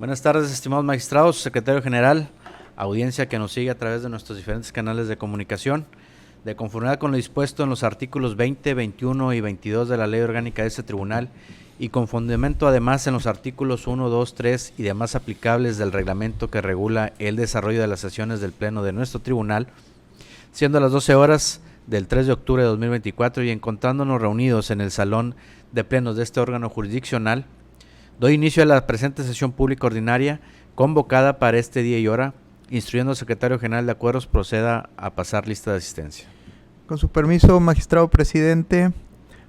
Buenas tardes, estimados magistrados, secretario general, audiencia que nos sigue a través de nuestros diferentes canales de comunicación. De conformidad con lo dispuesto en los artículos 20, 21 y 22 de la Ley Orgánica de este Tribunal y con fundamento además en los artículos 1, 2, 3 y demás aplicables del reglamento que regula el desarrollo de las sesiones del Pleno de nuestro Tribunal, siendo las 12 horas del 3 de octubre de 2024 y encontrándonos reunidos en el Salón de Plenos de este órgano jurisdiccional, doy inicio a la presente sesión pública ordinaria convocada para este día y hora, instruyendo al secretario general de Acuerdos proceda a pasar lista de asistencia. Con su permiso, magistrado presidente,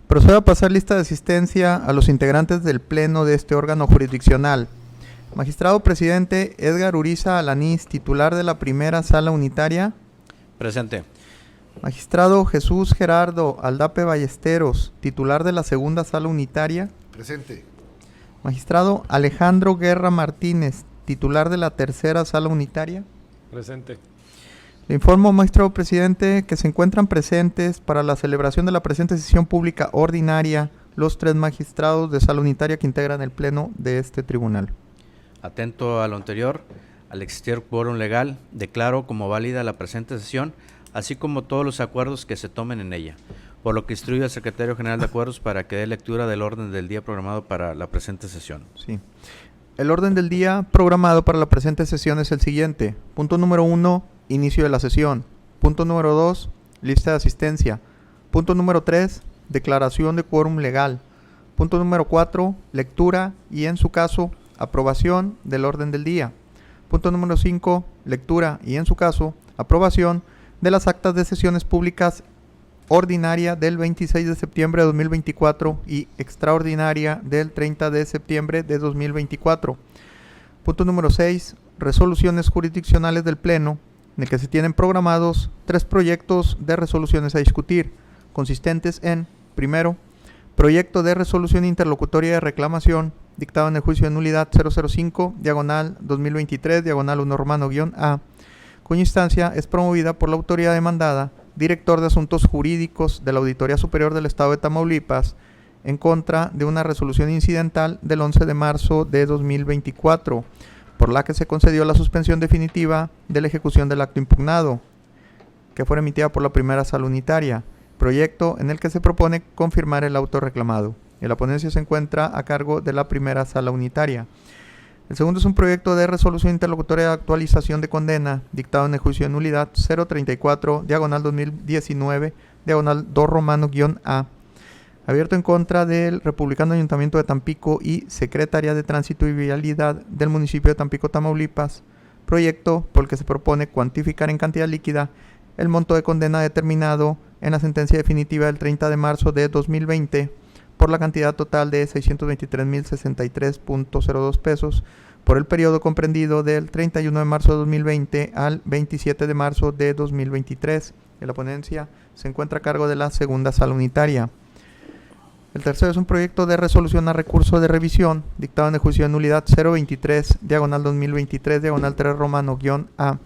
procedo a pasar lista de asistencia a los integrantes del Pleno de este órgano jurisdiccional. Magistrado presidente Edgar Uriza Alanís, titular de la primera sala unitaria. Presente. Magistrado Jesús Gerardo Aldape Ballesteros, titular de la segunda sala unitaria. Presente. Magistrado Alejandro Guerra Martínez, titular de la tercera sala unitaria. Presente. Le informo, magistrado presidente, que se encuentran presentes para la celebración de la presente sesión pública ordinaria los 3 magistrados de sala unitaria que integran el pleno de este tribunal. Atento a lo anterior, al existir quórum legal, declaro como válida la presente sesión, así como todos los acuerdos que se tomen en ella, por lo que instruyo al secretario general de Acuerdos para que dé lectura del orden del día programado para la presente sesión. Sí. El orden del día programado para la presente sesión es el siguiente. Punto número 1, inicio de la sesión. Punto número 2, lista de asistencia. Punto número 3, declaración de quórum legal. Punto número 4, lectura y, en su caso, aprobación del orden del día. Punto número 5, lectura y, en su caso, aprobación de las actas de sesiones públicas ordinaria del 26 de septiembre de 2024 y extraordinaria del 30 de septiembre de 2024. Punto número 6, resoluciones jurisdiccionales del Pleno, en el que se tienen programados 3 proyectos de resoluciones a discutir, consistentes en, primero, proyecto de resolución interlocutoria de reclamación, dictado en el juicio de nulidad 005, diagonal 2023, diagonal 1 romano-A, cuya instancia es promovida por la autoridad demandada, director de Asuntos Jurídicos de la Auditoría Superior del Estado de Tamaulipas, en contra de una resolución incidental del 11 de marzo de 2024, por la que se concedió la suspensión definitiva de la ejecución del acto impugnado, que fue emitida por la primera sala unitaria, proyecto en el que se propone confirmar el auto reclamado. En la ponencia se encuentra a cargo de la primera sala unitaria. El segundo es un proyecto de resolución interlocutoria de actualización de condena, dictado en el juicio de nulidad 034, diagonal 2019, diagonal 2 romano-A, abierto en contra del Republicano Ayuntamiento de Tampico y Secretaría de Tránsito y Vialidad del municipio de Tampico, Tamaulipas, proyecto por el que se propone cuantificar en cantidad líquida el monto de condena determinado en la sentencia definitiva del 30 de marzo de 2020, por la cantidad total de 623,063.02 pesos por el periodo comprendido del 31 de marzo de 2020 al 27 de marzo de 2023. En la ponencia se encuentra a cargo de la segunda sala unitaria. El tercero es un proyecto de resolución a recurso de revisión, dictado en el juicio de nulidad 023, diagonal 2023, diagonal 3 romano-A,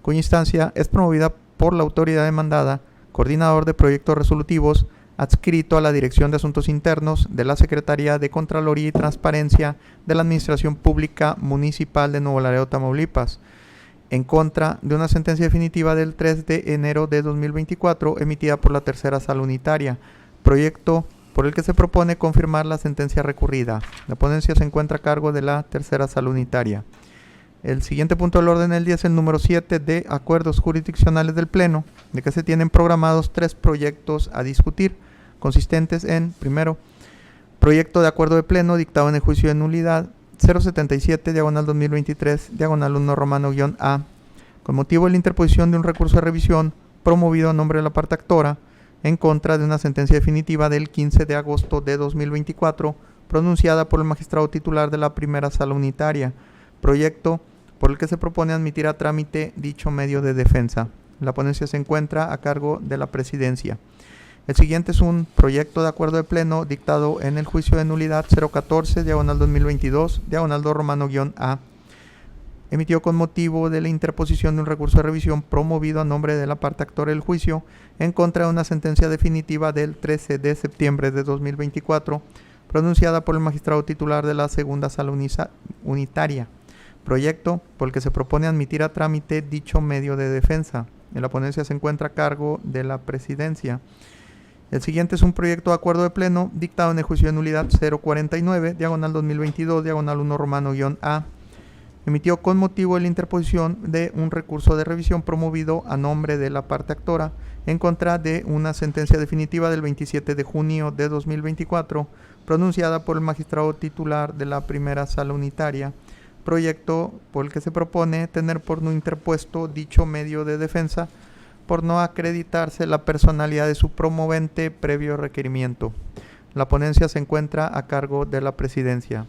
cuya instancia es promovida por la autoridad demandada, coordinador de proyectos resolutivos, adscrito a la Dirección de Asuntos Internos de la Secretaría de Contraloría y Transparencia de la Administración Pública Municipal de Nuevo Laredo, Tamaulipas, en contra de una sentencia definitiva del 3 de enero de 2024 emitida por la tercera sala unitaria, proyecto por el que se propone confirmar la sentencia recurrida. La ponencia se encuentra a cargo de la tercera sala unitaria. El siguiente punto del orden del día es el número 7 de acuerdos jurisdiccionales del Pleno, de que se tienen programados 3 proyectos a discutir, consistentes en, primero, proyecto de acuerdo de pleno dictado en el juicio de nulidad 077, diagonal 2023, diagonal 1 romano-A, con motivo de la interposición de un recurso de revisión promovido a nombre de la parte actora en contra de una sentencia definitiva del 15 de agosto de 2024, pronunciada por el magistrado titular de la primera sala unitaria, proyecto por el que se propone admitir a trámite dicho medio de defensa. La ponencia se encuentra a cargo de la presidencia. El siguiente es un proyecto de acuerdo de pleno dictado en el juicio de nulidad 014, diagonal 2022, diagonal 2 romano-A, emitido con motivo de la interposición de un recurso de revisión promovido a nombre de la parte actora del juicio en contra de una sentencia definitiva del 13 de septiembre de 2024, pronunciada por el magistrado titular de la segunda sala unitaria. proyecto por el que se propone admitir a trámite dicho medio de defensa. En la ponencia se encuentra a cargo de la presidencia. El siguiente es un proyecto de acuerdo de pleno dictado en el juicio de nulidad 049, diagonal 2022, diagonal 1 romano-A. Emitió con motivo de la interposición de un recurso de revisión promovido a nombre de la parte actora en contra de una sentencia definitiva del 27 de junio de 2024 pronunciada por el magistrado titular de la primera sala unitaria, proyecto por el que se propone tener por no interpuesto dicho medio de defensa por no acreditarse la personalidad de su promovente previo requerimiento. La ponencia se encuentra a cargo de la presidencia.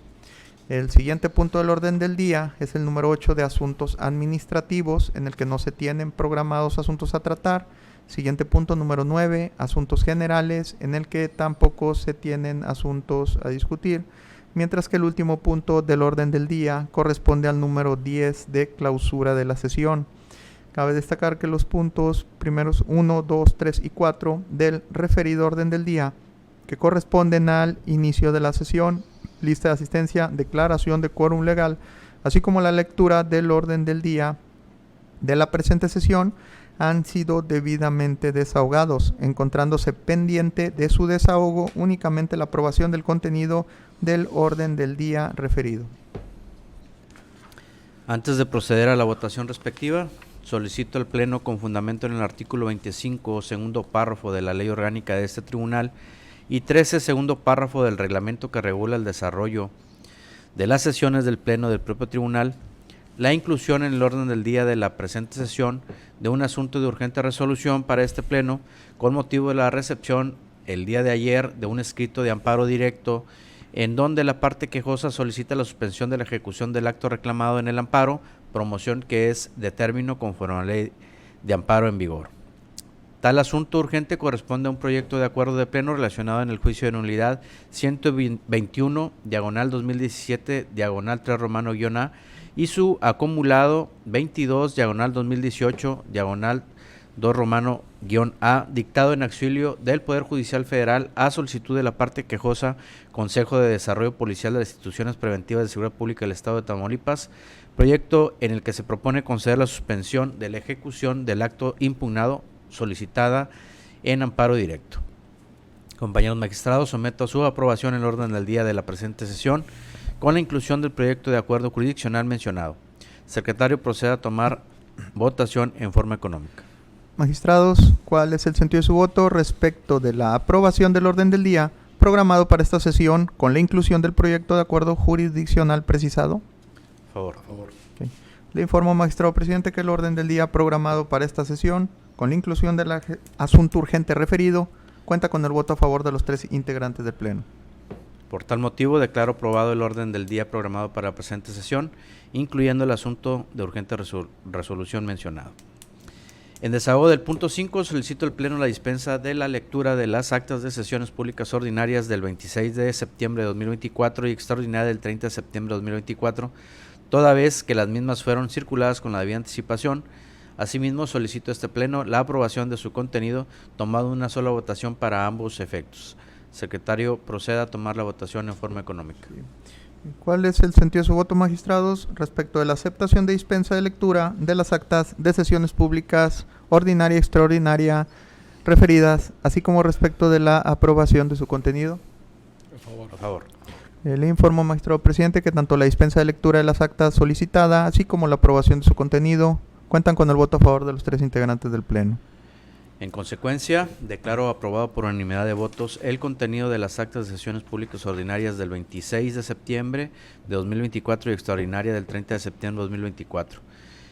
El siguiente punto del orden del día es el número 8 de asuntos administrativos, en el que no se tienen programados asuntos a tratar. Siguiente punto, número 9, asuntos generales, en el que tampoco se tienen asuntos a discutir. Mientras que el último punto del orden del día corresponde al número 10 de clausura de la sesión. Cabe destacar que los puntos primeros 1, 2, 3 y 4 del referido orden del día, que corresponden al inicio de la sesión, lista de asistencia, declaración de quórum legal, así como la lectura del orden del día de la presente sesión, han sido debidamente desahogados, encontrándose pendiente de su desahogo únicamente la aprobación del contenido del orden del día referido. Antes de proceder a la votación respectiva, solicito al Pleno, con fundamento en el artículo 25, segundo párrafo de la Ley Orgánica de este Tribunal y 13, segundo párrafo del reglamento que regula el desarrollo de las sesiones del Pleno del propio Tribunal, la inclusión en el orden del día de la presente sesión de un asunto de urgente resolución para este Pleno con motivo de la recepción el día de ayer de un escrito de amparo directo en donde la parte quejosa solicita la suspensión de la ejecución del acto reclamado en el amparo, promoción que es de término conforme a la ley de amparo en vigor. Tal asunto urgente corresponde a un proyecto de acuerdo de pleno relacionado en el juicio de nulidad 121, diagonal 2017, diagonal 3 romano-A, y su acumulado 22, diagonal 2018, diagonal 2 romano-A, dictado en auxilio del Poder Judicial Federal a solicitud de la parte quejosa, Consejo de Desarrollo Policial de las Instituciones Preventivas de Seguridad Pública del Estado de Tamaulipas, proyecto en el que se propone conceder la suspensión de la ejecución del acto impugnado solicitada en amparo directo. Compañeros magistrados, someto a su aprobación el orden del día de la presente sesión con la inclusión del proyecto de acuerdo jurisdiccional mencionado. Secretario, proceda a tomar votación en forma económica. Magistrados, ¿cuál es el sentido de su voto respecto de la aprobación del orden del día programado para esta sesión con la inclusión del proyecto de acuerdo jurisdiccional precisado? A favor. Okay. Le informo, magistrado presidente, que el orden del día programado para esta sesión con la inclusión del asunto urgente referido cuenta con el voto a favor de los 3 integrantes del Pleno. Por tal motivo, declaro aprobado el orden del día programado para la presente sesión, incluyendo el asunto de urgente resolución mencionado. En desahogo del punto 5, solicito al Pleno la dispensa de la lectura de las actas de sesiones públicas ordinarias del 26 de septiembre de 2024 y extraordinaria del 30 de septiembre de 2024, toda vez que las mismas fueron circuladas con la debida anticipación. Asimismo, solicito a este Pleno la aprobación de su contenido, tomado una sola votación para ambos efectos. Secretario, proceda a tomar la votación en forma económica. ¿Cuál es el sentido de su voto, magistrados, respecto de la aceptación de dispensa de lectura de las actas de sesiones públicas ordinaria y extraordinaria referidas, así como respecto de la aprobación de su contenido? A favor. Le informo, magistrado presidente, que tanto la dispensa de lectura de las actas solicitada, así como la aprobación de su contenido, cuentan con el voto a favor de los 3 integrantes del Pleno. En consecuencia, declaro aprobado por unanimidad de votos el contenido de las actas de sesiones públicas ordinarias del 26 de septiembre de 2024 y extraordinaria del 30 de septiembre de 2024.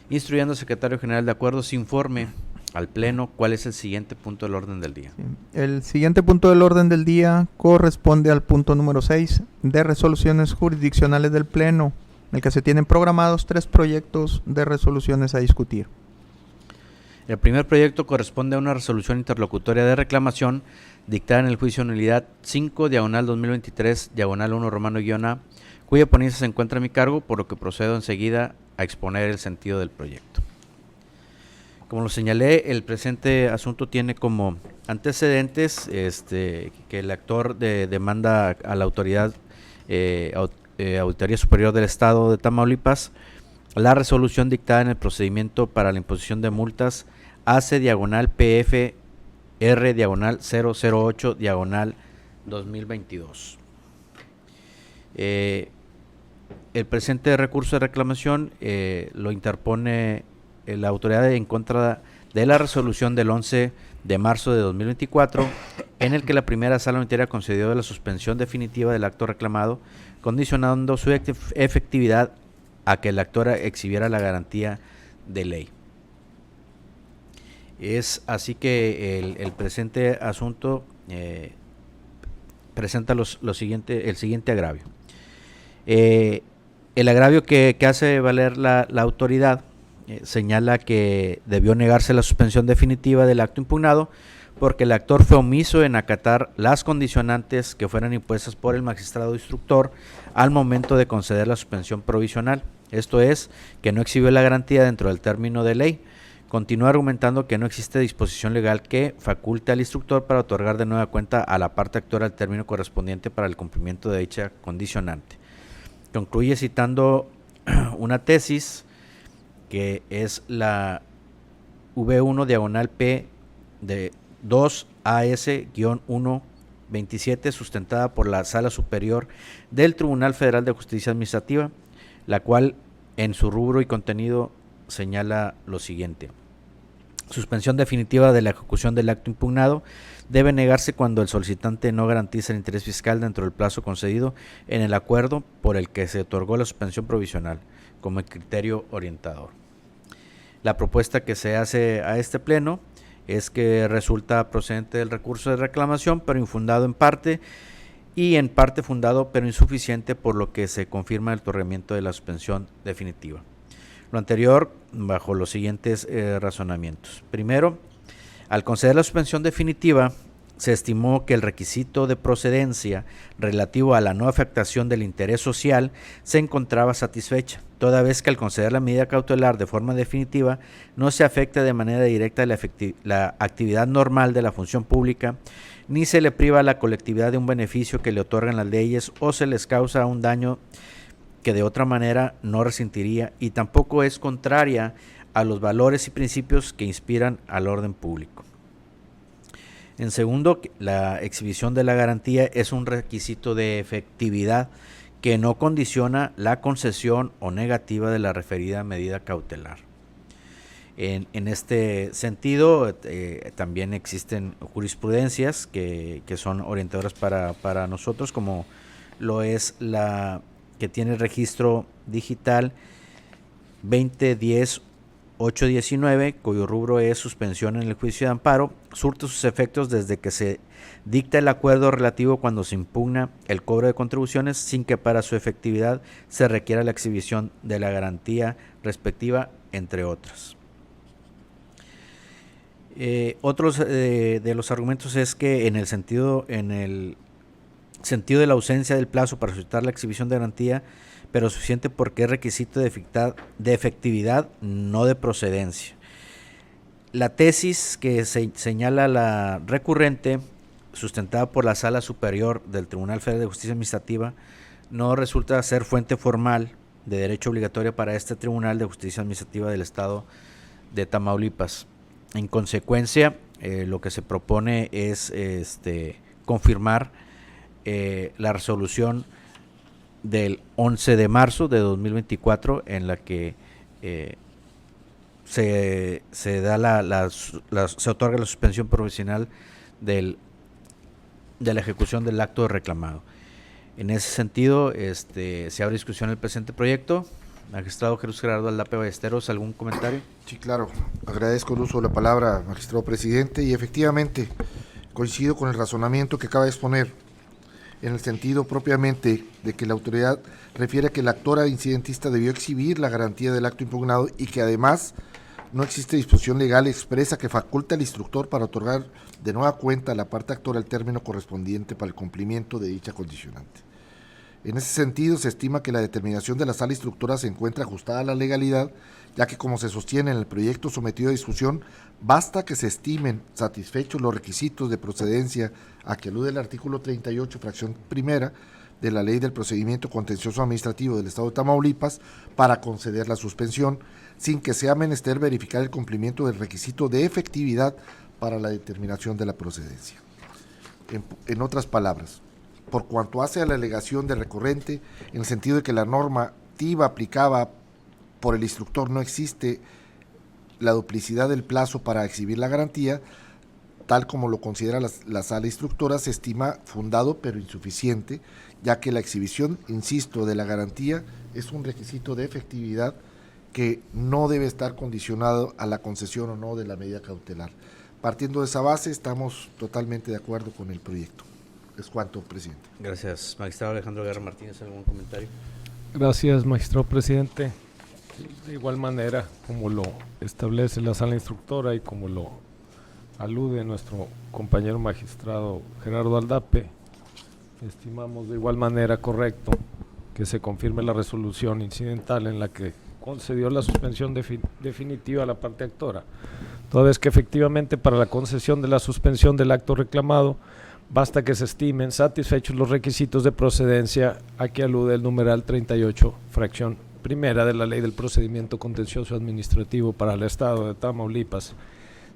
Instruyendo al secretario general de acuerdo se informe al Pleno cuál es el siguiente punto del orden del día. Sí. El siguiente punto del orden del día corresponde al punto número 6 de resoluciones jurisdiccionales del Pleno, en el que se tienen programados 3 proyectos de resoluciones a discutir. El primer proyecto corresponde a una resolución interlocutoria de reclamación dictada en el juicio de nulidad 5, diagonal 2023, diagonal 1 romano-A, cuya ponencia se encuentra a mi cargo, por lo que procedo enseguida a exponer el sentido del proyecto. Como lo señalé, el presente asunto tiene como antecedentes que el actor demanda a la Auditoría Superior del Estado de Tamaulipas la resolución dictada en el procedimiento para la imposición de multas AC-PFR-008-2022. El presente recurso de reclamación lo interpone la autoridad en contra de la resolución del 11 de marzo de 2024, en el que la primera sala unitaria concedió la suspensión definitiva del acto reclamado, condicionando su efectividad a que el actor exhibiera la garantía de ley. Es así que el presente asunto presenta el siguiente agravio. El agravio que hace valer la autoridad señala que debió negarse la suspensión definitiva del acto impugnado porque el actor fue omiso en acatar las condicionantes que fueran impuestas por el magistrado instructor al momento de conceder la suspensión provisional. Esto es, que no exhibió la garantía dentro del término de ley. Continúa argumentando que no existe disposición legal que faculte al instructor para otorgar de nueva cuenta a la parte actora el término correspondiente para el cumplimiento de dicha condicionante. Concluye citando una tesis que es la V1/P de 2AS-127, sustentada por la Sala Superior del Tribunal Federal de Justicia Administrativa, la cual en su rubro y contenido señala lo siguiente: suspensión definitiva de la ejecución del acto impugnado debe negarse cuando el solicitante no garantiza el interés fiscal dentro del plazo concedido en el acuerdo por el que se otorgó la suspensión provisional como el criterio orientador. La propuesta que se hace a este pleno es que resulta procedente del recurso de reclamación, pero infundado en parte, y en parte fundado pero insuficiente, por lo que se confirma el otorgamiento de la suspensión definitiva. Lo anterior bajo los siguientes razonamientos. Primero, al conceder la suspensión definitiva, se estimó que el requisito de procedencia relativo a la no afectación del interés social se encontraba satisfecha, toda vez que al conceder la medida cautelar de forma definitiva no se afecta de manera directa la actividad normal de la función pública, ni se le priva a la colectividad de un beneficio que le otorgan las leyes o se les causa un daño que de otra manera no resentiría, y tampoco es contraria a los valores y principios que inspiran al orden público. En segundo, la exhibición de la garantía es un requisito de efectividad que no condiciona la concesión o negativa de la referida medida cautelar. En este sentido, también existen jurisprudencias que son orientadoras para nosotros, como lo es la que tiene registro digital 2010-819, cuyo rubro es suspensión en el juicio de amparo, surte sus efectos desde que se dicta el acuerdo relativo cuando se impugna el cobro de contribuciones, sin que para su efectividad se requiera la exhibición de la garantía respectiva, entre otras. Otros de los argumentos es que en el sentido de la ausencia del plazo para solicitar la exhibición de garantía, pero suficiente porque es requisito de efectividad, no de procedencia. La tesis que señala la recurrente, sustentada por la Sala Superior del Tribunal Federal de Justicia Administrativa, no resulta ser fuente formal de derecho obligatorio para este Tribunal de Justicia Administrativa del Estado de Tamaulipas. En consecuencia, lo que se propone es confirmar la resolución del 11 de marzo de 2024, en la que se otorga la suspensión provisional de la ejecución del acto reclamado. En ese sentido, se abre discusión el presente proyecto. Magistrado Jesús Gerardo Aldape Ballesteros, ¿algún comentario? Sí, claro. Agradezco el uso de la palabra, magistrado presidente, y efectivamente coincido con el razonamiento que acaba de exponer, en el sentido propiamente de que la autoridad refiere que el actor incidentista debió exhibir la garantía del acto impugnado y que además no existe disposición legal expresa que faculte al instructor para otorgar de nueva cuenta a la parte actora el término correspondiente para el cumplimiento de dicha condicionante. En ese sentido, se estima que la determinación de la sala instructora se encuentra ajustada a la legalidad, ya que, como se sostiene en el proyecto sometido a discusión, basta que se estimen satisfechos los requisitos de procedencia a que alude el artículo 38, fracción primera, de la Ley del Procedimiento Contencioso Administrativo del Estado de Tamaulipas para conceder la suspensión, sin que sea menester verificar el cumplimiento del requisito de efectividad para la determinación de la procedencia. En otras palabras, por cuanto hace a la alegación del recurrente, en el sentido de que la normativa aplicada por el instructor no existe la duplicidad del plazo para exhibir la garantía, tal como lo considera la sala instructora, se estima fundado pero insuficiente, ya que la exhibición, insisto, de la garantía es un requisito de efectividad que no debe estar condicionado a la concesión o no de la medida cautelar. Partiendo de esa base, estamos totalmente de acuerdo con el proyecto. Es cuanto, presidente. Gracias. Magistrado Alejandro Guerra Martínez, ¿algún comentario? Gracias, magistrado presidente. De igual manera, como lo establece la sala instructora y como lo alude nuestro compañero magistrado Gerardo Aldape, estimamos de igual manera correcto que se confirme la resolución incidental en la que concedió la suspensión definitiva a la parte actora, toda vez que efectivamente para la concesión de la suspensión del acto reclamado basta que se estimen satisfechos los requisitos de procedencia a que alude el numeral 38, fracción primera de la Ley del Procedimiento Contencioso Administrativo para el Estado de Tamaulipas,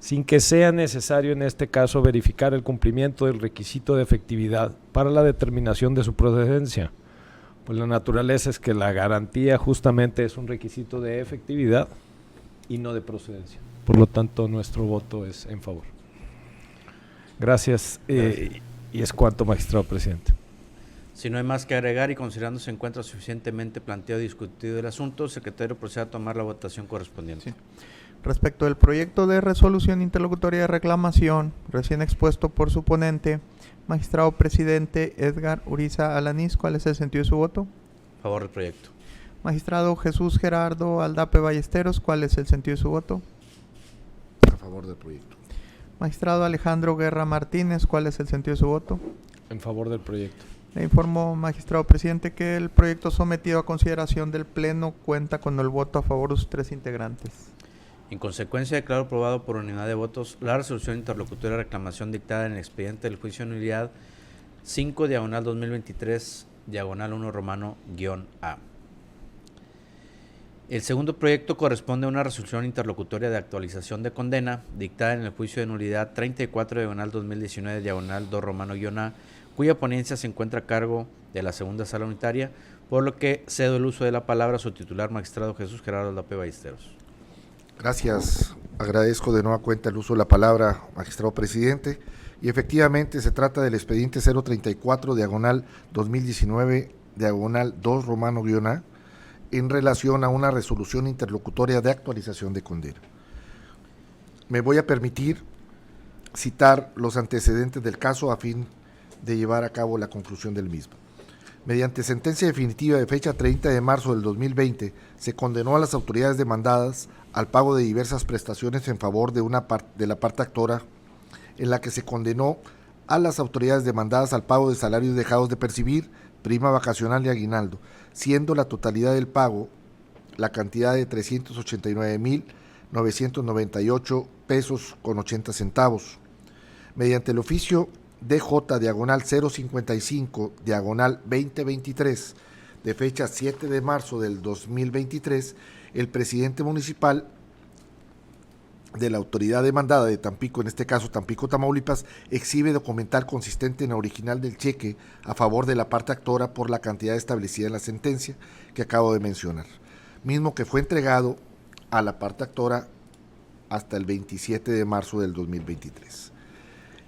sin que sea necesario en este caso verificar el cumplimiento del requisito de efectividad para la determinación de su procedencia. Pues la naturaleza es que la garantía justamente es un requisito de efectividad y no de procedencia. Por lo tanto, nuestro voto es en favor. Gracias. Y es cuanto, magistrado presidente. Si no hay más que agregar y considerando se encuentra suficientemente planteado y discutido el asunto, secretario, proceda a tomar la votación correspondiente. Sí. Respecto del proyecto de resolución interlocutoria de reclamación, recién expuesto por su ponente, magistrado presidente Edgar Uriza Alanís, ¿cuál es el sentido de su voto? A favor del proyecto. Magistrado Jesús Gerardo Aldape Ballesteros, ¿cuál es el sentido de su voto? A favor del proyecto. Magistrado Alejandro Guerra Martínez, ¿cuál es el sentido de su voto? En favor del proyecto. Le informo, magistrado presidente, que el proyecto sometido a consideración del Pleno cuenta con el voto a favor de sus 3 integrantes. En consecuencia, declaro aprobado por unanimidad de votos la resolución interlocutoria de reclamación dictada en el expediente del juicio de nulidad 5/2023/1 romano-A. El segundo proyecto corresponde a una resolución interlocutoria de actualización de condena dictada en el juicio de nulidad 34/2019/2 romano-A, cuya ponencia se encuentra a cargo de la segunda sala unitaria, por lo que cedo el uso de la palabra a su titular, magistrado Jesús Gerardo Aldape Ballesteros. Gracias. Agradezco de nueva cuenta el uso de la palabra, magistrado presidente. Y efectivamente se trata del expediente 034/2019/2 romano-A en relación a una resolución interlocutoria de actualización de condena. Me voy a permitir citar los antecedentes del caso a fin de llevar a cabo la conclusión del mismo. Mediante sentencia definitiva de fecha 30 de marzo del 2020, se condenó a las autoridades demandadas al pago de diversas prestaciones en favor de la parte actora, en la que se condenó a las autoridades demandadas al pago de salarios dejados de percibir, prima vacacional y aguinaldo, siendo la totalidad del pago la cantidad de 389,998 pesos con 80 centavos. Mediante el oficio DJ/055/2023 de fecha 7 de marzo del 2023, el presidente municipal de la autoridad demandada de Tampico, en este caso Tampico, Tamaulipas, exhibe documental consistente en el original del cheque a favor de la parte actora por la cantidad establecida en la sentencia que acabo de mencionar, mismo que fue entregado a la parte actora hasta el 27 de marzo del 2023.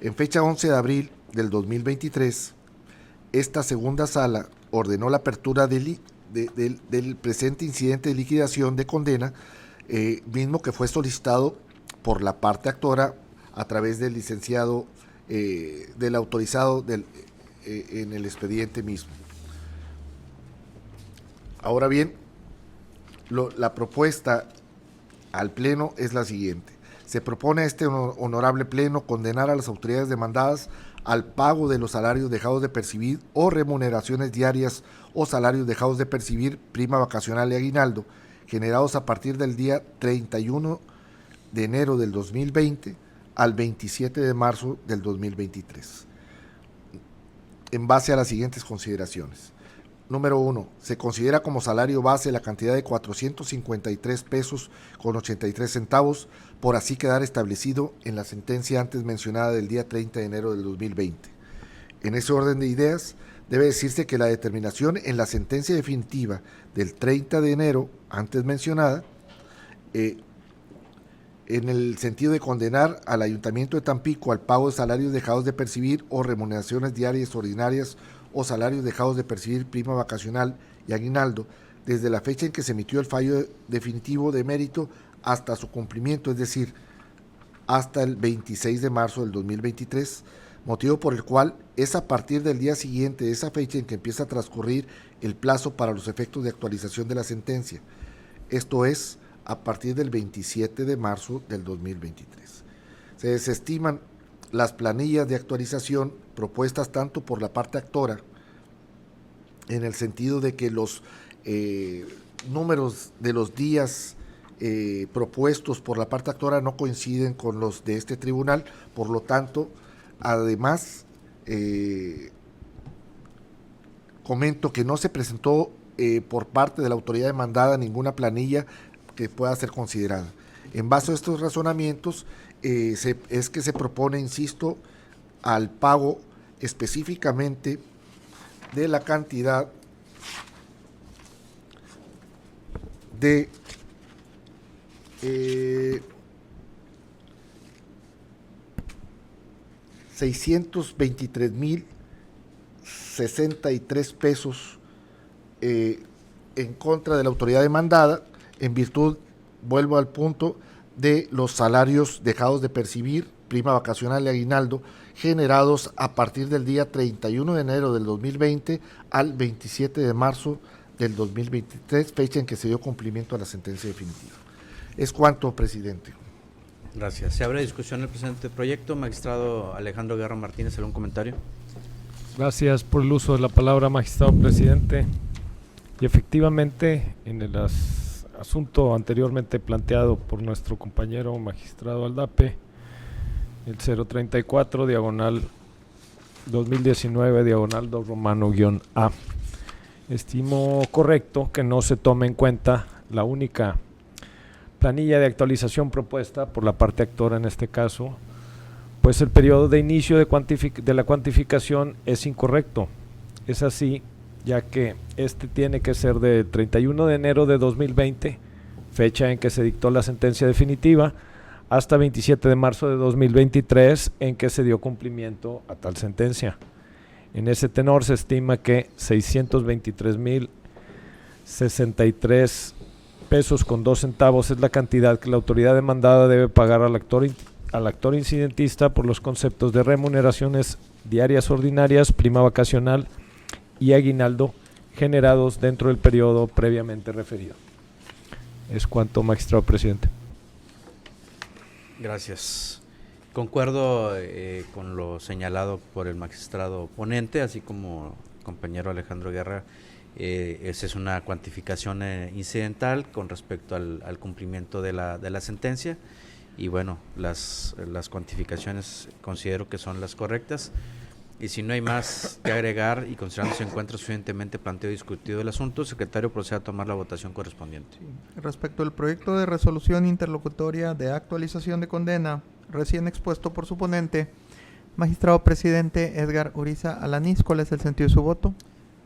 En fecha 11 de abril del 2023, esta segunda sala ordenó la apertura del presente incidente de liquidación de condena, mismo que fue solicitado por la parte actora a través del licenciado, del autorizado en el expediente mismo. Ahora bien, la propuesta al Pleno es la siguiente. Se propone a este honorable Pleno condenar a las autoridades demandadas al pago de los salarios dejados de percibir o remuneraciones diarias o salarios dejados de percibir, prima vacacional y aguinaldo, generados a partir del día 31 de enero del 2020 al 27 de marzo del 2023. en base a las siguientes consideraciones. Número 1. Se considera como salario base la cantidad de 453 pesos con 83 centavos, por así quedar establecido en la sentencia antes mencionada del día 30 de enero del 2020. En ese orden de ideas, debe decirse que la determinación en la sentencia definitiva del 30 de enero antes mencionada, en el sentido de condenar al Ayuntamiento de Tampico al pago de salarios dejados de percibir o remuneraciones diarias ordinarias o salarios dejados de percibir, prima vacacional y aguinaldo, desde la fecha en que se emitió el fallo definitivo de mérito hasta su cumplimiento, es decir, hasta el 26 de marzo del 2023, motivo por el cual es a partir del día siguiente de esa fecha en que empieza a transcurrir el plazo para los efectos de actualización de la sentencia, esto es, a partir del 27 de marzo del 2023. Se desestiman las planillas de actualización propuestas tanto por la parte actora, en el sentido de que los números de los días propuestos por la parte actora no coinciden con los de este tribunal, por lo tanto, además, comento que no se presentó por parte de la autoridad demandada ninguna planilla que pueda ser considerada. En base a estos razonamientos, es que se propone, insisto, al pago específicamente de la cantidad de $623,063 pesos en contra de la autoridad demandada, en virtud, vuelvo al punto, de los salarios dejados de percibir, prima vacacional y aguinaldo, generados a partir del día 31 de enero del 2020 al 27 de marzo del 2023, fecha en que se dio cumplimiento a la sentencia definitiva. Es cuanto, presidente. Gracias. Se abre discusión el presente proyecto. Magistrado Alejandro Guerra Martínez, ¿algún comentario? Gracias por el uso de la palabra, magistrado presidente. Y efectivamente, en el asunto anteriormente planteado por nuestro compañero magistrado Aldape, el 034, diagonal 2019, diagonal 2 romano-A, estimo correcto que no se tome en cuenta la única planilla de actualización propuesta por la parte actora en este caso, pues el periodo de inicio de la cuantificación es incorrecto. Es así, ya que este tiene que ser del 31 de enero de 2020, fecha en que se dictó la sentencia definitiva, hasta 27 de marzo de 2023, en que se dio cumplimiento a tal sentencia. En ese tenor se estima que 623,063 pesos con 2 centavos es la cantidad que la autoridad demandada debe pagar al actor incidentista por los conceptos de remuneraciones diarias ordinarias, prima vacacional y aguinaldo generados dentro del periodo previamente referido. Es cuanto, magistrado presidente. Gracias. Concuerdo con lo señalado por el magistrado ponente, así como el compañero Alejandro Guerra. Esa es una cuantificación incidental con respecto al cumplimiento de la sentencia, y bueno, las cuantificaciones considero que son las correctas. Y si no hay más que agregar y considerando se encuentra suficientemente planteado y discutido el asunto, secretario, proceda a tomar la votación correspondiente. Respecto al proyecto de resolución interlocutoria de actualización de condena, recién expuesto por su ponente, magistrado presidente Edgar Uriza Alanís, ¿cuál es el sentido de su voto?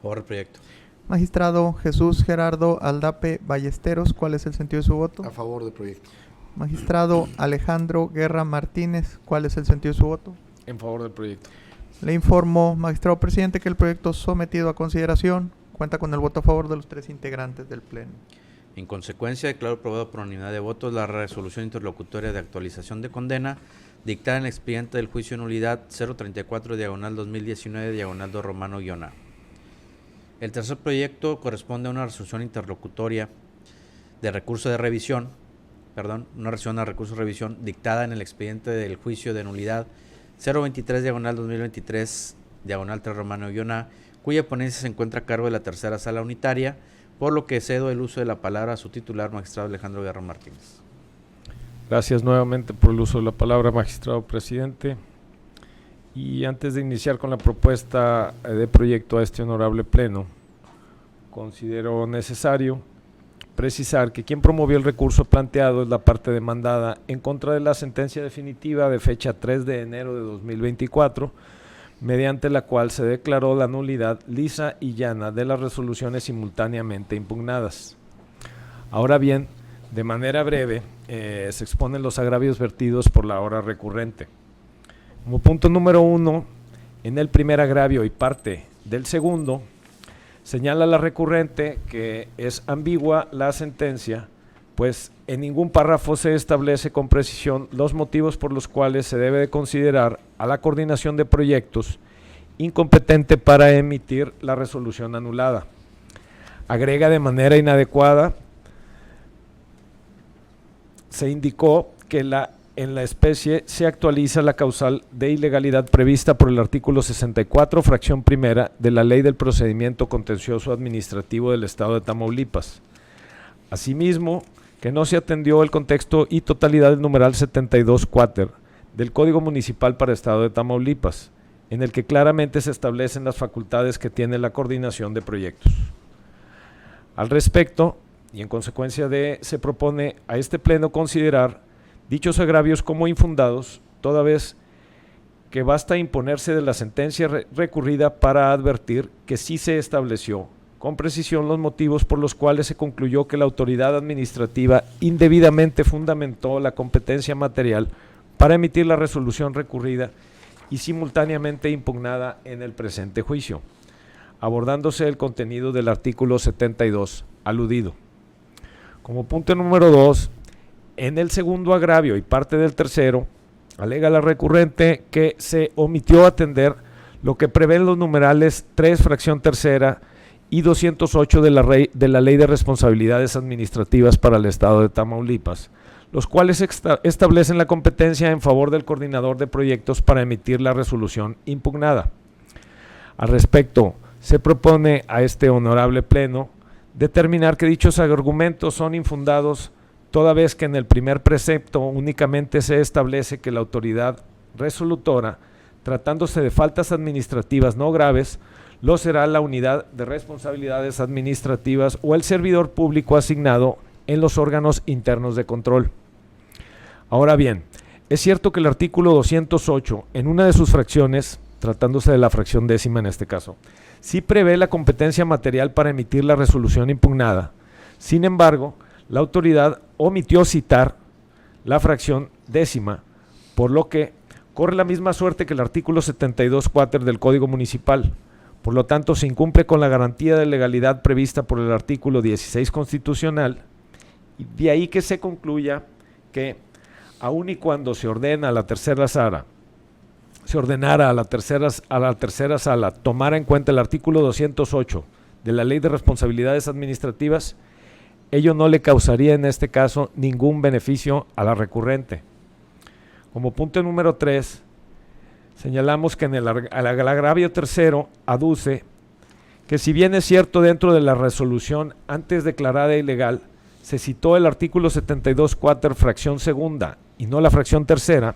Favor del proyecto. Magistrado Jesús Gerardo Aldape Ballesteros, ¿cuál es el sentido de su voto? A favor del proyecto. Magistrado Alejandro Guerra Martínez, ¿cuál es el sentido de su voto? En favor del proyecto. Le informo, magistrado presidente, que el proyecto sometido a consideración cuenta con el voto a favor de los 3 integrantes del Pleno. En consecuencia, declaro aprobado por unanimidad de votos la resolución interlocutoria de actualización de condena dictada en el expediente del juicio de nulidad 034, diagonal 2019, diagonal 2 romano-A. El tercer proyecto corresponde a una resolución interlocutoria de recurso de revisión, una resolución de recurso de revisión dictada en el expediente del juicio de nulidad 023, diagonal 2023, diagonal 3 romano-A, cuya ponencia se encuentra a cargo de la tercera sala unitaria, por lo que cedo el uso de la palabra a su titular, magistrado Alejandro Guerra Martínez. Gracias nuevamente por el uso de la palabra, magistrado presidente. Y antes de iniciar con la propuesta de proyecto a este honorable pleno, considero necesario precisar que quien promovió el recurso planteado es la parte demandada en contra de la sentencia definitiva de fecha 3 de enero de 2024, mediante la cual se declaró la nulidad lisa y llana de las resoluciones simultáneamente impugnadas. Ahora bien, de manera breve, se exponen los agravios vertidos por la ahora recurrente. Como punto número 1, en el primer agravio y parte del segundo, señala la recurrente que es ambigua la sentencia, pues en ningún párrafo se establece con precisión los motivos por los cuales se debe de considerar a la coordinación de proyectos incompetente para emitir la resolución anulada. Agrega de manera inadecuada, se indicó que en la especie se actualiza la causal de ilegalidad prevista por el artículo 64, fracción primera de la Ley del Procedimiento Contencioso Administrativo del Estado de Tamaulipas. Asimismo, que no se atendió el contexto y totalidad del numeral 72 quater del Código Municipal para Estado de Tamaulipas, en el que claramente se establecen las facultades que tiene la coordinación de proyectos. Al respecto, y en consecuencia se propone a este pleno considerar dichos agravios como infundados, toda vez que basta imponerse de la sentencia recurrida para advertir que sí se estableció con precisión los motivos por los cuales se concluyó que la autoridad administrativa indebidamente fundamentó la competencia material para emitir la resolución recurrida y simultáneamente impugnada en el presente juicio, abordándose el contenido del artículo 72 aludido. Como punto número 2, en el segundo agravio y parte del tercero, alega la recurrente que se omitió atender lo que prevén los numerales 3, fracción tercera y 208 de la Ley de Responsabilidades Administrativas para el Estado de Tamaulipas, los cuales establecen la competencia en favor del coordinador de proyectos para emitir la resolución impugnada. Al respecto, se propone a este honorable pleno determinar que dichos argumentos son infundados toda vez que en el primer precepto únicamente se establece que la autoridad resolutora, tratándose de faltas administrativas no graves, lo será la unidad de responsabilidades administrativas o el servidor público asignado en los órganos internos de control. Ahora bien, es cierto que el artículo 208, en una de sus fracciones, tratándose de la fracción décima en este caso, sí prevé la competencia material para emitir la resolución impugnada. Sin embargo, la autoridad omitió citar la fracción décima, por lo que corre la misma suerte que el artículo 72 quater del Código Municipal. Por lo tanto, se incumple con la garantía de legalidad prevista por el artículo 16 constitucional, y de ahí que se concluya que, aun y cuando se ordena a la tercera sala, a la tercera sala tomar en cuenta el artículo 208 de la Ley de Responsabilidades Administrativas, ello no le causaría en este caso ningún beneficio a la recurrente. Como punto número 3, señalamos que en el agravio tercero aduce que si bien es cierto dentro de la resolución antes declarada ilegal se citó el artículo 72 quater fracción segunda y no la fracción tercera,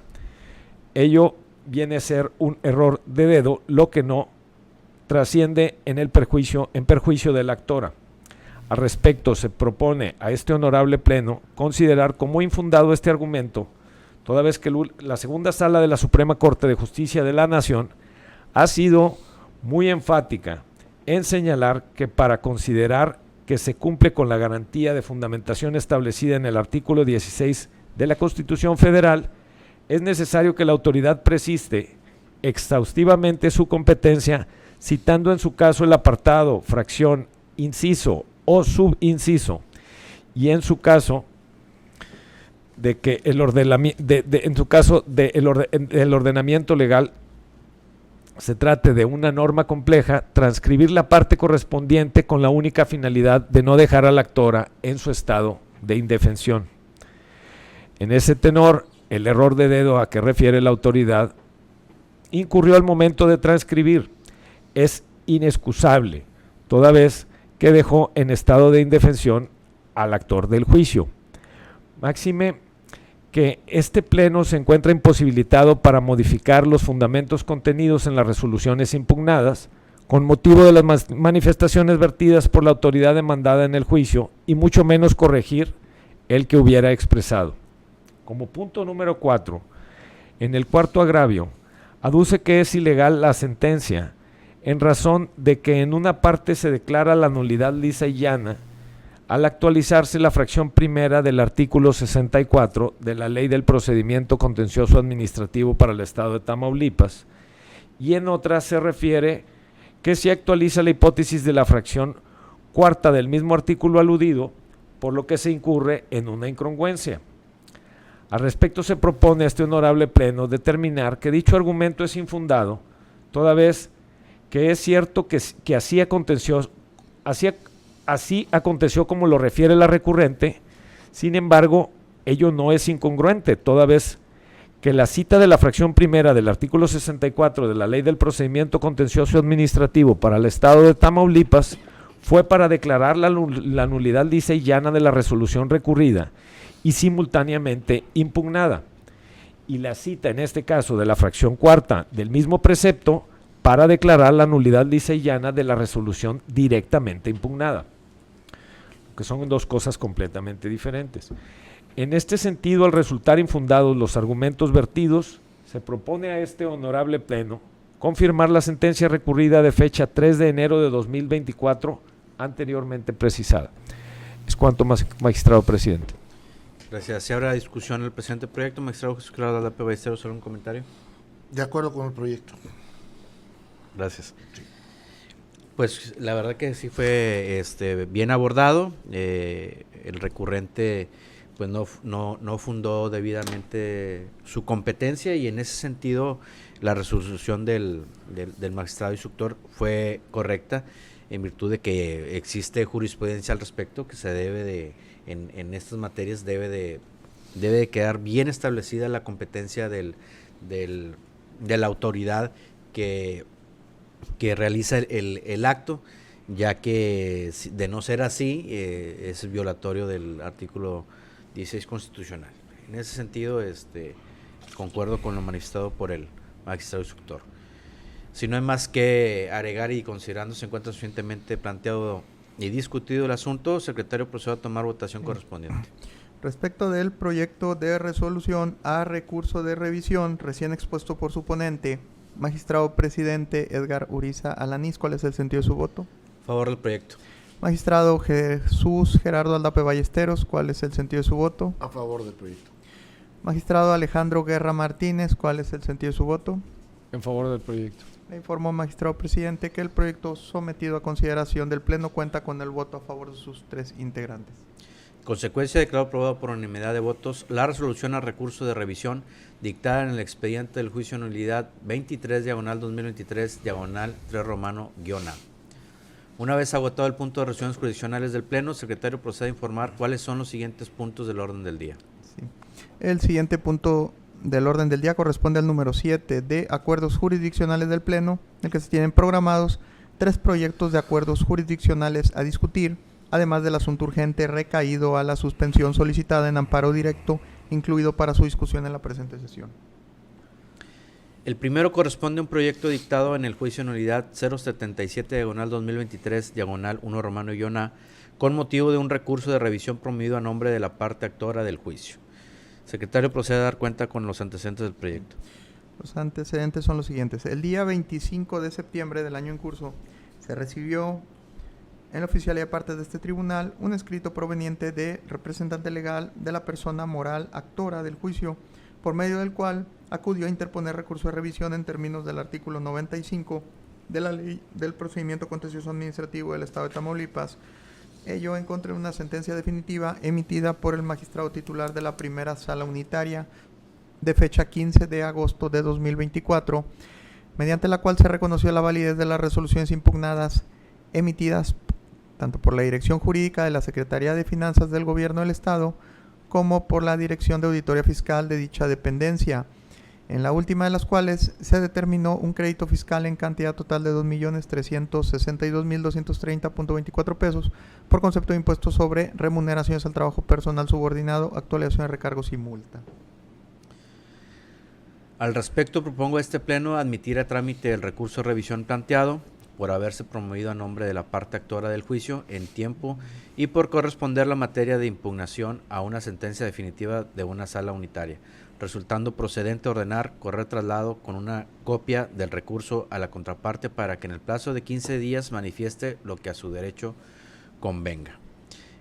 ello viene a ser un error de dedo, lo que no trasciende en perjuicio de la actora. Al respecto, se propone a este honorable pleno considerar como infundado este argumento, toda vez que la segunda sala de la Suprema Corte de Justicia de la Nación ha sido muy enfática en señalar que para considerar que se cumple con la garantía de fundamentación establecida en el artículo 16 de la Constitución Federal, es necesario que la autoridad precise exhaustivamente su competencia, citando en su caso el apartado, fracción, inciso o subinciso, y en su caso de que el ordenamiento legal se trate de una norma compleja, transcribir la parte correspondiente con la única finalidad de no dejar a la actora en su estado de indefensión. En ese tenor, el error de dedo a que refiere la autoridad incurrió al momento de transcribir. Es inexcusable, toda vez que dejó en estado de indefensión al actor del juicio. Máxime que este pleno se encuentra imposibilitado para modificar los fundamentos contenidos en las resoluciones impugnadas con motivo de las manifestaciones vertidas por la autoridad demandada en el juicio y mucho menos corregir el que hubiera expresado. Como punto número 4, en el cuarto agravio, aduce que es ilegal la sentencia en razón de que en una parte se declara la nulidad lisa y llana al actualizarse la fracción primera del artículo 64 de la Ley del Procedimiento Contencioso Administrativo para el Estado de Tamaulipas, y en otra se refiere que se actualiza la hipótesis de la fracción cuarta del mismo artículo aludido, por lo que se incurre en una incongruencia. Al respecto se propone a este honorable pleno determinar que dicho argumento es infundado, toda vez que es cierto que así aconteció como lo refiere la recurrente. Sin embargo, ello no es incongruente, toda vez que la cita de la fracción primera del artículo 64 de la Ley del Procedimiento Contencioso Administrativo para el Estado de Tamaulipas fue para declarar la nulidad lisa y llana de la resolución recurrida y simultáneamente impugnada, y la cita en este caso de la fracción cuarta del mismo precepto para declarar la nulidad lisa y llana de la resolución directamente impugnada, que son dos cosas completamente diferentes. En este sentido, al resultar infundados los argumentos vertidos, se propone a este honorable pleno confirmar la sentencia recurrida de fecha 3 de enero de 2024 anteriormente precisada. Es cuanto, magistrado presidente. Gracias. Se abre la discusión del presente proyecto. Magistrado Jesús Gerardo Aldapa Ballesteros, ¿algún comentario? De acuerdo con el proyecto. Gracias. Pues la verdad que sí fue bien abordado. El recurrente pues no fundó debidamente su competencia, y en ese sentido la resolución del magistrado instructor fue correcta, en virtud de que existe jurisprudencia al respecto, que se debe de, en estas materias debe de quedar bien establecida la competencia de la autoridad que realiza el acto, ya que de no ser así es violatorio del artículo 16 constitucional. En ese sentido concuerdo con lo manifestado por el magistrado instructor. Si no hay más que agregar y considerando se encuentra suficientemente planteado y discutido el asunto, secretario, procedo a tomar votación correspondiente. Respecto del proyecto de resolución a recurso de revisión recién expuesto por su ponente, magistrado presidente Edgar Uriza Alanís, ¿cuál es el sentido de su voto? Favor del proyecto. Magistrado Jesús Gerardo Aldape Ballesteros, ¿cuál es el sentido de su voto? A favor del proyecto. Magistrado Alejandro Guerra Martínez, ¿cuál es el sentido de su voto? En favor del proyecto. Le informo, magistrado presidente, que el proyecto sometido a consideración del Pleno cuenta con el voto a favor de sus 3 integrantes. Consecuencia, declarado aprobado por unanimidad de votos la resolución a recurso de revisión dictada en el expediente del juicio de nulidad 23/2023/3 Una vez agotado el punto de resoluciones jurisdiccionales del Pleno, secretario procede a informar cuáles son los siguientes puntos del orden del día. Sí. El siguiente punto del orden del día corresponde al número 7 de acuerdos jurisdiccionales del Pleno, en el que se tienen programados 3 proyectos de acuerdos jurisdiccionales a discutir, además del asunto urgente recaído a la suspensión solicitada en amparo directo, incluido para su discusión en la presente sesión. El primero corresponde a un proyecto dictado en el juicio de nulidad 077/2023/1 con motivo de un recurso de revisión promovido a nombre de la parte actora del juicio. Secretario, procede a dar cuenta con los antecedentes del proyecto. Los antecedentes son los siguientes. El día 25 de septiembre del año en curso se recibió en la oficialía de partes de este tribunal un escrito proveniente de representante legal de la persona moral actora del juicio, por medio del cual acudió a interponer recurso de revisión en términos del artículo 95 de la Ley del Procedimiento Contencioso Administrativo del Estado de Tamaulipas, ello en contra de una sentencia definitiva emitida por el magistrado titular de la primera sala unitaria de fecha 15 de agosto de 2024, mediante la cual se reconoció la validez de las resoluciones impugnadas emitidas tanto por la Dirección Jurídica de la Secretaría de Finanzas del Gobierno del Estado como por la Dirección de Auditoría Fiscal de dicha dependencia, en la última de las cuales se determinó un crédito fiscal en cantidad total de 2.362.230.24 pesos por concepto de impuestos sobre remuneraciones al trabajo personal subordinado, actualización de recargos y multa. Al respecto, propongo a este pleno admitir a trámite el recurso de revisión planteado por haberse promovido a nombre de la parte actora del juicio en tiempo y por corresponder la materia de impugnación a una sentencia definitiva de una sala unitaria, resultando procedente ordenar correr traslado con una copia del recurso a la contraparte para que en el plazo de 15 días manifieste lo que a su derecho convenga.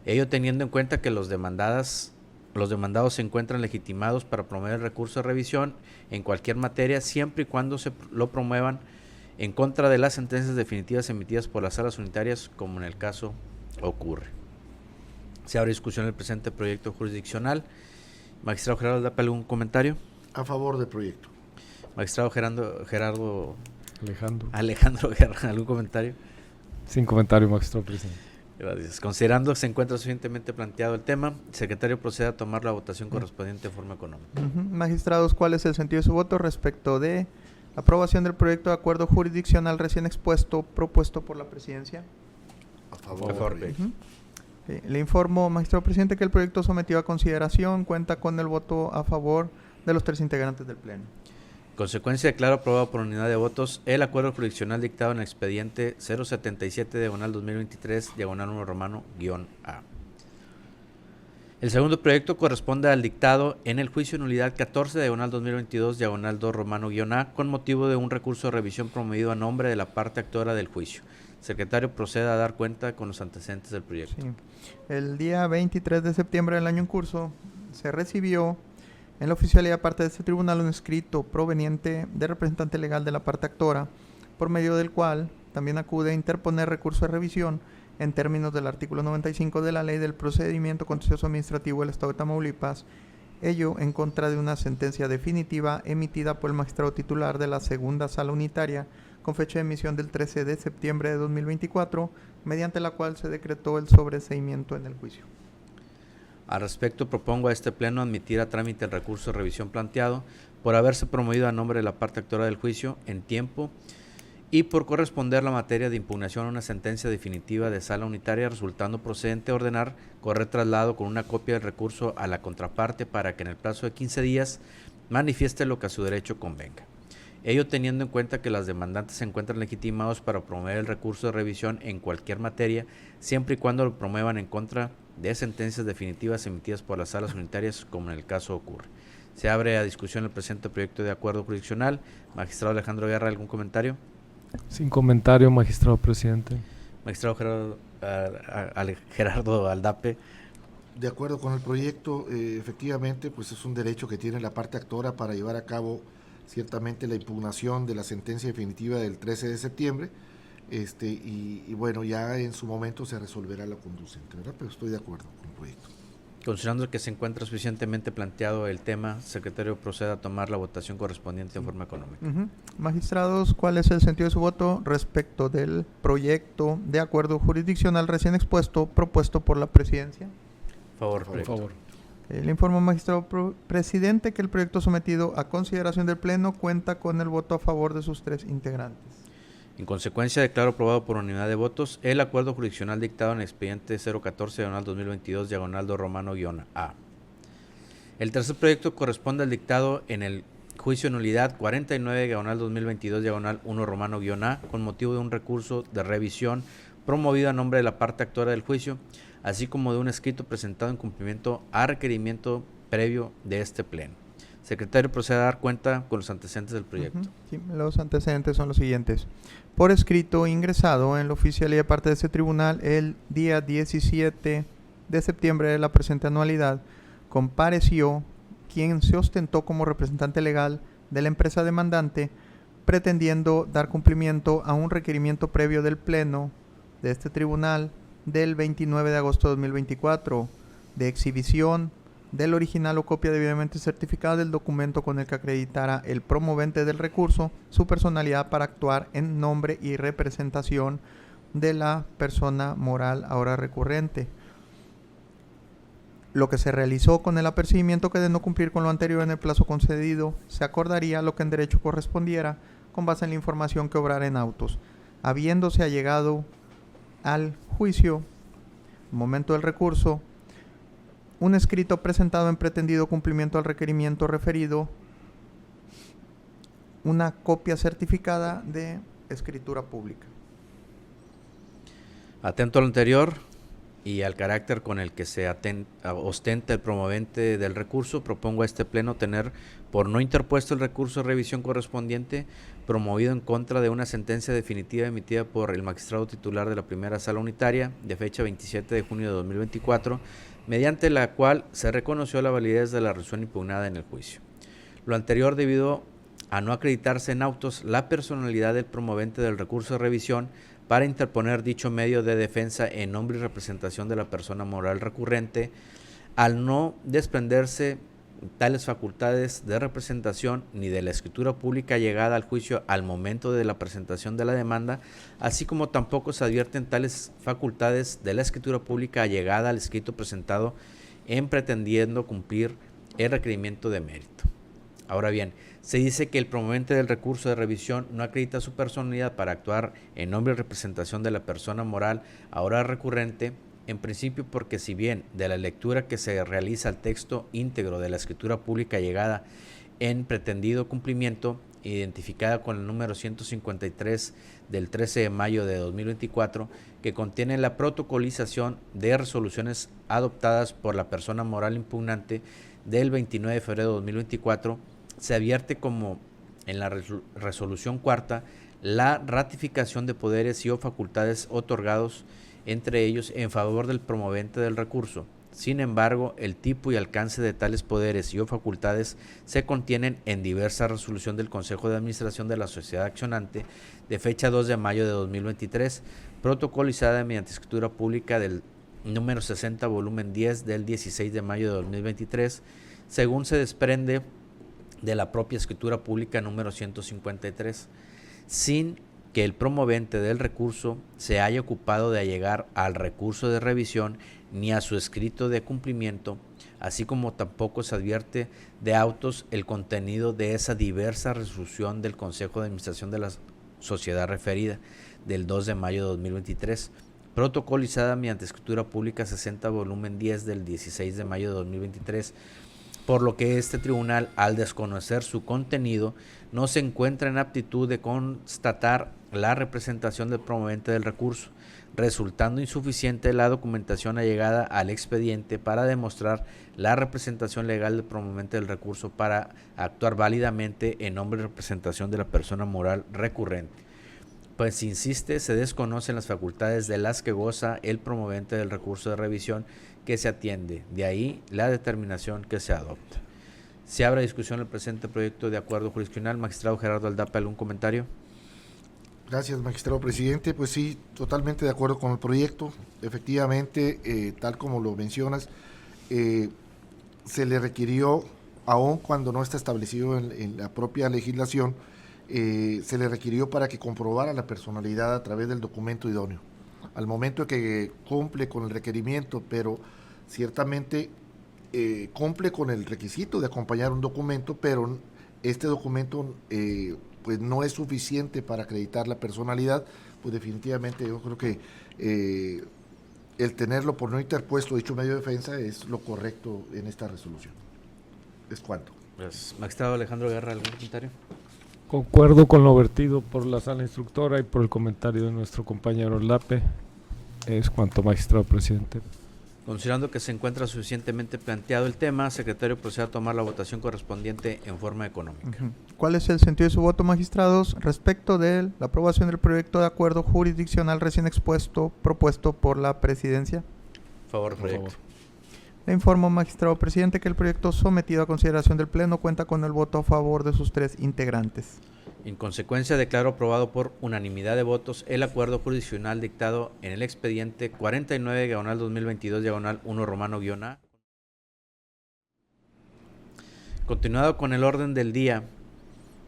Ello teniendo en cuenta que los demandados se encuentran legitimados para promover el recurso de revisión en cualquier materia, siempre y cuando se lo promuevan en contra de las sentencias definitivas emitidas por las salas unitarias, como en el caso ocurre. Se abre discusión el presente proyecto jurisdiccional. Magistrado Gerardo Aldape, ¿algún comentario? A favor del proyecto. Magistrado Alejandro Alejandro. ¿algún comentario? Sin comentario, magistrado presidente. Gracias. Considerando que se encuentra suficientemente planteado el tema, el secretario procede a tomar la votación correspondiente de forma económica. Magistrados, ¿cuál es el sentido de su voto respecto de la aprobación del proyecto de acuerdo jurisdiccional recién expuesto, propuesto por la presidencia? A favor. A favor. Le informo, magistrado presidente, que el proyecto sometido a consideración cuenta con el voto a favor de los 3 integrantes del Pleno. En consecuencia, declaro aprobado por unidad de votos el acuerdo jurisdiccional dictado en el expediente 077-2023-1-A. El segundo proyecto corresponde al dictado en el juicio de nulidad 14-2022-2-A con motivo de un recurso de revisión promovido a nombre de la parte actora del juicio. Secretario, proceda a dar cuenta con los antecedentes del proyecto. Sí. El día 23 de septiembre del año en curso se recibió en la oficialidad parte de este tribunal un escrito proveniente del representante legal de la parte actora, por medio del cual también acude a interponer recurso de revisión en términos del artículo 95 de la Ley del Procedimiento Contencioso Administrativo del Estado de Tamaulipas, ello en contra de una sentencia definitiva emitida por el magistrado titular de la segunda sala unitaria con fecha de emisión del 13 de septiembre de 2024, mediante la cual se decretó el sobreseimiento en el juicio. Al respecto, propongo a este pleno admitir a trámite el recurso de revisión planteado por haberse promovido a nombre de la parte actora del juicio en tiempo y por corresponder la materia de impugnación a una sentencia definitiva de sala unitaria, resultando procedente ordenar correr traslado con una copia del recurso a la contraparte para que en el plazo de 15 días manifieste lo que a su derecho convenga. Ello teniendo en cuenta que las demandantes se encuentran legitimados para promover el recurso de revisión en cualquier materia, siempre y cuando lo promuevan en contra de sentencias definitivas emitidas por las salas unitarias, como en el caso ocurre. Se abre a discusión el presente proyecto de acuerdo jurisdiccional. Magistrado Alejandro Guerra, ¿algún comentario? Sin comentario, magistrado presidente. Magistrado Gerardo Aldape. De acuerdo con el proyecto, efectivamente, pues es un derecho que tiene la parte actora para llevar a cabo ciertamente la impugnación de la sentencia definitiva del 13 de septiembre, y bueno, ya en su momento se resolverá la conducente, ¿verdad? Pero estoy de acuerdo con el proyecto. Considerando que se encuentra suficientemente planteado el tema, secretario, proceda a tomar la votación correspondiente en forma económica. Magistrados, ¿cuál es el sentido de su voto respecto del proyecto de acuerdo jurisdiccional recién expuesto, propuesto por la presidencia? Por Por favor. Le informo, magistrado presidente, que el proyecto sometido a consideración del Pleno cuenta con el voto a favor de sus 3 integrantes. En consecuencia, declaro aprobado por unidad de votos el acuerdo jurisdiccional dictado en el expediente 014-2022-2-A. El tercer proyecto corresponde al dictado en el juicio de nulidad 49-2022-1-A con motivo de un recurso de revisión promovido a nombre de la parte actora del juicio, así como de un escrito presentado en cumplimiento a requerimiento previo de este pleno. Secretario, procede a dar cuenta con los antecedentes del proyecto. Sí, los antecedentes son los siguientes. Por escrito ingresado en la oficialía parte de este tribunal el día 17 de septiembre de la presente anualidad, compareció quien se ostentó como representante legal de la empresa demandante, pretendiendo dar cumplimiento a un requerimiento previo del Pleno de este tribunal del 29 de agosto de 2024 de exhibición del original o copia debidamente certificada del documento con el que acreditara el promovente del recurso su personalidad para actuar en nombre y representación de la persona moral ahora recurrente. Lo que se realizó con el apercibimiento que de no cumplir con lo anterior en el plazo concedido, se acordaría lo que en derecho correspondiera con base en la información que obrara en autos. Habiéndose allegado al juicio, momento del recurso, un escrito presentado en pretendido cumplimiento al requerimiento referido una copia certificada de escritura pública. Atento a lo anterior y al carácter con el que se ostenta el promovente del recurso, propongo a este pleno tener por no interpuesto el recurso de revisión correspondiente promovido en contra de una sentencia definitiva emitida por el magistrado titular de la primera sala unitaria de fecha 27 de junio de 2024, mediante la cual se reconoció la validez de la resolución impugnada en el juicio. Lo anterior debido a no acreditarse en autos la personalidad del promovente del recurso de revisión para interponer dicho medio de defensa en nombre y representación de la persona moral recurrente, al no desprenderse tales facultades de representación ni de la escritura pública llegada al juicio al momento de la presentación de la demanda, así como tampoco se advierten tales facultades de la escritura pública llegada al escrito presentado en pretendiendo cumplir el requerimiento de mérito. Ahora bien, se dice que el promovente del recurso de revisión no acredita su personalidad para actuar en nombre y representación de la persona moral ahora recurrente, en principio porque si bien de la lectura que se realiza al texto íntegro de la escritura pública llegada en pretendido cumplimiento, identificada con el número 153 del 13 de mayo de 2024, que contiene la protocolización de resoluciones adoptadas por la persona moral impugnante del 29 de febrero de 2024, se advierte como en la resolución cuarta la ratificación de poderes y o facultades otorgados entre ellos en favor del promovente del recurso. Sin embargo, el tipo y alcance de tales poderes y o facultades se contienen en diversa resolución del Consejo de Administración de la Sociedad Accionante de fecha 2 de mayo de 2023, protocolizada mediante escritura pública del número 60, volumen 10 del 16 de mayo de 2023, según se desprende de la propia escritura pública número 153, sin que el promovente del recurso se haya ocupado de allegar al recurso de revisión ni a su escrito de cumplimiento, así como tampoco se advierte de autos el contenido de esa diversa resolución del Consejo de Administración de la Sociedad referida del 2 de mayo de 2023, protocolizada mediante escritura pública 60, volumen 10 del 16 de mayo de 2023, por lo que este tribunal, al desconocer su contenido, no se encuentra en aptitud de constatar la representación del promovente del recurso, resultando insuficiente la documentación allegada al expediente para demostrar la representación legal del promovente del recurso para actuar válidamente en nombre y representación de la persona moral recurrente. Pues insiste, se desconocen las facultades de las que goza el promovente del recurso de revisión que se atiende, de ahí la determinación que se adopta. Se abre discusión el presente proyecto de acuerdo jurisdiccional. Magistrado Gerardo Aldapa, ¿algún comentario? Gracias, magistrado presidente. Pues sí, totalmente de acuerdo con el proyecto. Efectivamente, tal como lo mencionas, se le requirió, aun cuando no está establecido en la propia legislación, se le requirió para que comprobara la personalidad a través del documento idóneo. Al momento que cumple con el requerimiento, pero ciertamente cumple con el requisito de acompañar un documento, pero este documento pues no es suficiente para acreditar la personalidad, pues definitivamente yo creo que el tenerlo por no interpuesto dicho medio de defensa es lo correcto en esta resolución. Es cuanto. Pues, magistrado Alejandro Guerra, ¿algún comentario? Concuerdo con lo vertido por la sala instructora y por el comentario de nuestro compañero Lape. Es cuanto, magistrado presidente. Considerando que se encuentra suficientemente planteado el tema, secretario, procede a tomar la votación correspondiente en forma económica. ¿Cuál es el sentido de su voto, magistrados, respecto de la aprobación del proyecto de acuerdo jurisdiccional recién expuesto, propuesto por la presidencia? Favor, proyecto. Por favor. Le informo, magistrado presidente, que el proyecto sometido a consideración del Pleno cuenta con el voto a favor de sus 3 integrantes. En consecuencia, declaro aprobado por unanimidad de votos el acuerdo jurisdiccional dictado en el expediente 49/2022/1 romano-A. Continuado con el orden del día,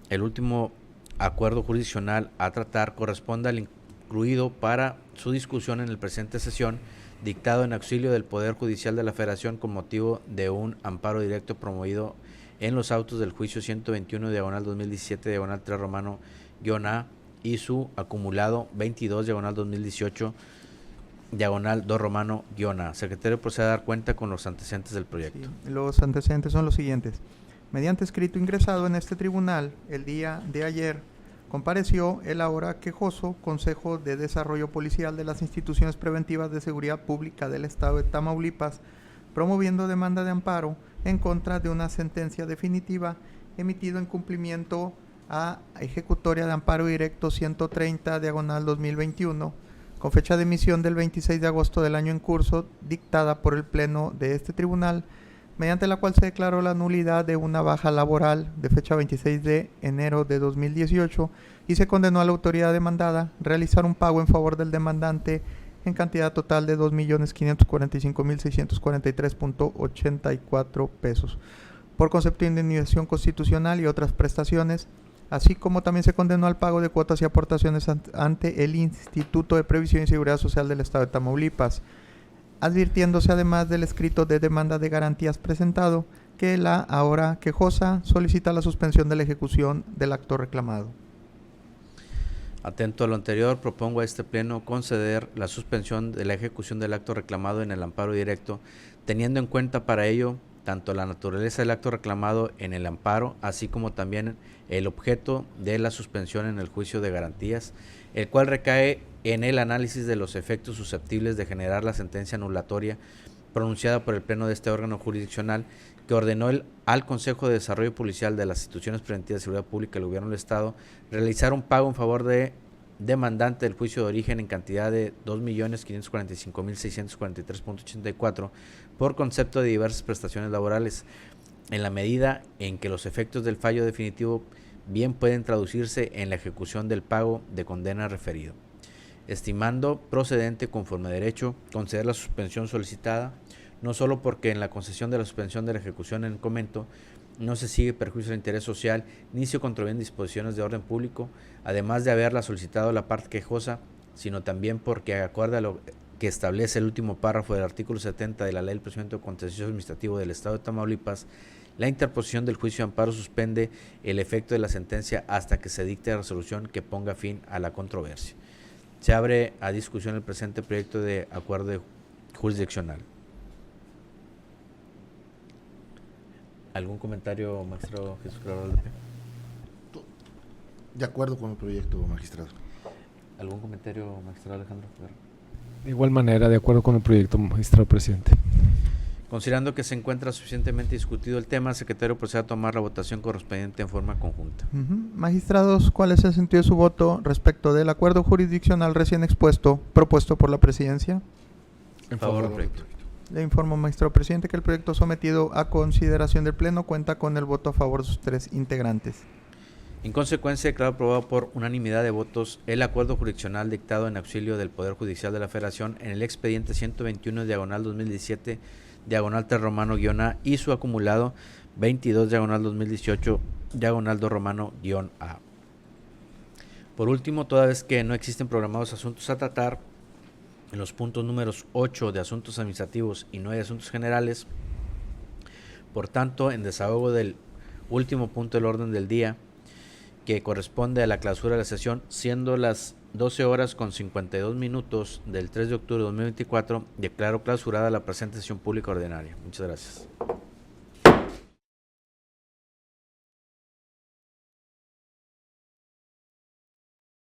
el último acuerdo jurisdiccional a tratar corresponde al incluido para su discusión en el presente sesión, dictado en auxilio del Poder Judicial de la Federación con motivo de un amparo directo promovido en los autos del juicio 121/2017/3 romano-A y su acumulado 22/2018/2 romano-A. Secretario, procede a dar cuenta con los antecedentes del proyecto. Sí, los antecedentes son los siguientes. Mediante escrito ingresado en este tribunal el día de ayer, compareció el ahora quejoso Consejo de Desarrollo Policial de las Instituciones Preventivas de Seguridad Pública del Estado de Tamaulipas, promoviendo demanda de amparo en contra de una sentencia definitiva emitido en cumplimiento a Ejecutoria de Amparo Directo 130/2021, con fecha de emisión del 26 de agosto del año en curso, dictada por el Pleno de este tribunal, mediante la cual se declaró la nulidad de una baja laboral de fecha 26 de enero de 2018 y se condenó a la autoridad demandada a realizar un pago en favor del demandante en cantidad total de 2.545.643.84 pesos por concepto de indemnización constitucional y otras prestaciones, así como también se condenó al pago de cuotas y aportaciones ante el Instituto de Previsión y Seguridad Social del Estado de Tamaulipas, advirtiéndose además del escrito de demanda de garantías presentado que la ahora quejosa solicita la suspensión de la ejecución del acto reclamado. Atento a lo anterior, propongo a este Pleno conceder la suspensión de la ejecución del acto reclamado en el amparo directo, teniendo en cuenta para ello tanto la naturaleza del acto reclamado en el amparo, así como también el objeto de la suspensión en el juicio de garantías, el cual recae en el análisis de los efectos susceptibles de generar la sentencia anulatoria pronunciada por el Pleno de este órgano jurisdiccional que ordenó al Consejo de Desarrollo Policial de las Instituciones Preventivas de Seguridad Pública del Gobierno del Estado realizar un pago en favor de demandante del juicio de origen en cantidad de 2.545.643.84 por concepto de diversas prestaciones laborales, en la medida en que los efectos del fallo definitivo bien pueden traducirse en la ejecución del pago de condena referido, estimando procedente conforme a derecho conceder la suspensión solicitada, no solo porque en la concesión de la suspensión de la ejecución en comento no se sigue perjuicio del interés social ni se contravienen disposiciones de orden público, además de haberla solicitado la parte quejosa, sino también porque, acorde a lo que establece el último párrafo del artículo 70 de la Ley del Procedimiento Contencioso Administrativo del Estado de Tamaulipas, la interposición del juicio de amparo suspende el efecto de la sentencia hasta que se dicte resolución que ponga fin a la controversia. Se abre a discusión el presente proyecto de acuerdo jurisdiccional. ¿Algún comentario, magistrado Jesús Claro Aldape? De acuerdo con el proyecto, magistrado. ¿Algún comentario, magistrado Alejandro? De igual manera, de acuerdo con el proyecto, magistrado presidente. Considerando que se encuentra suficientemente discutido el tema, el secretario procede a tomar la votación correspondiente en forma conjunta. Magistrados, ¿cuál es el sentido de su voto respecto del acuerdo jurisdiccional recién expuesto, propuesto por la presidencia? En favor del proyecto. Le informo, magistrado presidente, que el proyecto sometido a consideración del Pleno cuenta con el voto a favor de sus 3 integrantes. En consecuencia, declaro aprobado por unanimidad de votos el acuerdo jurisdiccional dictado en auxilio del Poder Judicial de la Federación en el expediente 121/2017 /3 romano-A y su acumulado 22/2018 2 romano-A. Por último, toda vez que no existen programados asuntos a tratar, en los puntos números 8 de asuntos administrativos y 9 de asuntos generales, por tanto, en desahogo del último punto del orden del día, que corresponde a la clausura de la sesión, siendo las 12:52 del 3 de octubre de 2024, declaro clausurada la presente sesión pública ordinaria. Muchas gracias.